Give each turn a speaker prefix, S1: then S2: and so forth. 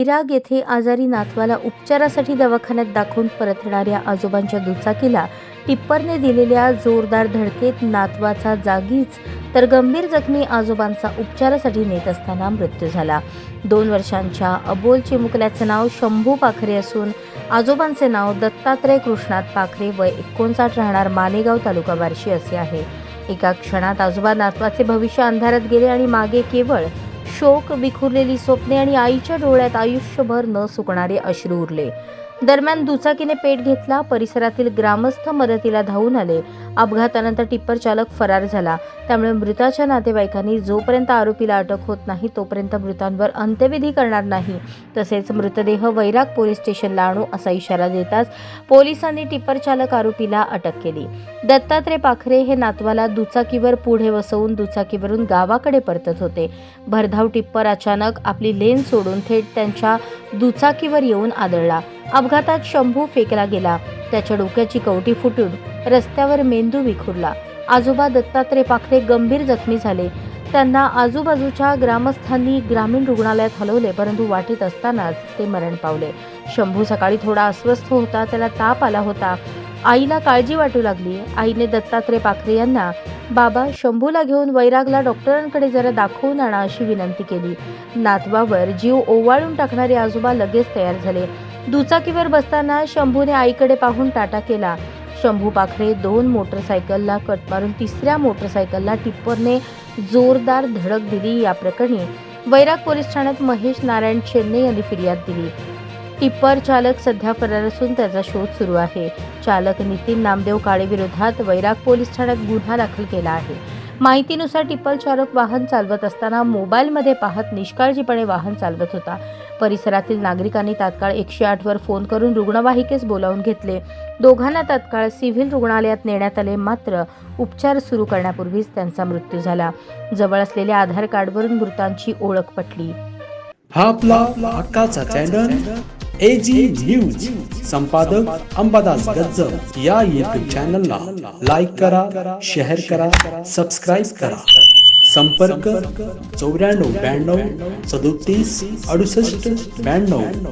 S1: विराग येथे आजारी नातवाला उपचारासाठी दवाखान्यात दाखवून परतणाऱ्या आजोबांच्या दुचाकीला टिप्परने दिलेल्या जोरदार धडकेत नातवाचा जागीच तर गंभीर जखमी आजोबांचा उपचारासाठी नेत असताना मृत्यू झाला. 2 वर्षांच्या अबोल चिमुकल्याचे नाव शंभू पाखरे असून आजोबांचे नाव दत्तात्रय कृष्णात पाखरे वय 59 राहणार मालेगाव तालुका बार्शी असे आहे. एका क्षणात आजोबा नातवाचे भविष्य अंधारात गेले आणि मागे केवळ शोक, विखुरलेली स्वप्ने आणि आईच्या डोळ्यात आयुष्यभर न सुकणारे अश्रू उरले. दरम्यान दुचाकीने पेट घेतला. परिसरातील ग्रामस्थ मदतीला धावून आले. अपघातानंतर टिप्पर चालक फरार झाला. त्यामुळे मृताच्या नातेवाईकांनी जोपर्यंत आरोपीला अटक होत नाही तोपर्यंत मृतांवर अंत्यविधी करणार नाही, तसेच मृतदेह वैराग पोलीस स्टेशनला आणू असा इशारा देताच पोलिसांनी टिप्पर चालक आरोपीला अटक केली. दत्तात्रय पाखरे हे नातवाला दुचाकीवर पुढे बसवून दुचाकीवरून गावाकडे परतत होते. भरधाव टिप्पर अचानक आपली लेन सोडून थेट त्यांच्या दुचाकीवर येऊन आदळला. अपघातात शंभू फेकला गेला. त्याच्या डोक्याची कवटी फुटून रस्त्यावर मेंदू विखुरला. आजोबा दत्तात्रय पाखरे गंभीर जखमी झाले. त्यांना आजूबाजूच्या ग्रामस्थांनी ग्रामीण रुग्णालयात हलवले, परंतु वाटेत असतानाच ते मरण पावले. शंभू सकाळी थोडा अस्वस्थ होता. त्याला ताप आला होता. आईला काळजी वाटू लागली. आईने दत्तात्रय पाखरे यांना, बाबा, शंभूला घेऊन वैरागला डॉक्टरांकडे जरा दाखवून आणा अशी विनंती केली. नातवावर जीव ओवाळून टाकणारे आजोबा लगेच तयार झाले. दुचाकीवर बसताना शंभूने आईकडे पाहून टाटा केला. शंभू पाखरे 2 मोटरसायकलला कट मारून 3ऱ्या मोटरसायकलला टिप्परने जोरदार धडक दिली. या प्रकरणी वैराग पोलीस ठाण्यात महेश नारायण चेन्ने यांनी फिर्याद दिली. टिप्पर चालक सध्या फरार असून त्याचा शोध सुरू आहे. चालक नितीन नामदेव काळे विरोधात वैराग पोलीस ठाण्यात गुन्हा दाखल केला आहे. माहितीनुसार टिप्पर चालक वाहन चालवत असताना मोबाईलमध्ये पाहत निष्काळजीपणे वाहन चालवत होता. परिसरातील नागरिकांनी तात्काळ 108 वर फोन करून रुग्णवाहिकेस बोलावून घेतले. दोघांना तात्काळ सिव्हिल रुग्णालयात नेण्यात आले, मात्र उपचार सुरू करण्यापूर्वीच त्यांचा मृत्यू झाला. जवळ असलेल्या आधार कार्डवरून मृतांची ओळख पटली.
S2: हा आपला हक्काचा चॅनल AG न्यूज. संपादक अंबादास गज्जर. या YouTube चॅनलला लाईक करा, शेअर करा, सबस्क्राईब करा. संपर्क 94 92 37 68 92.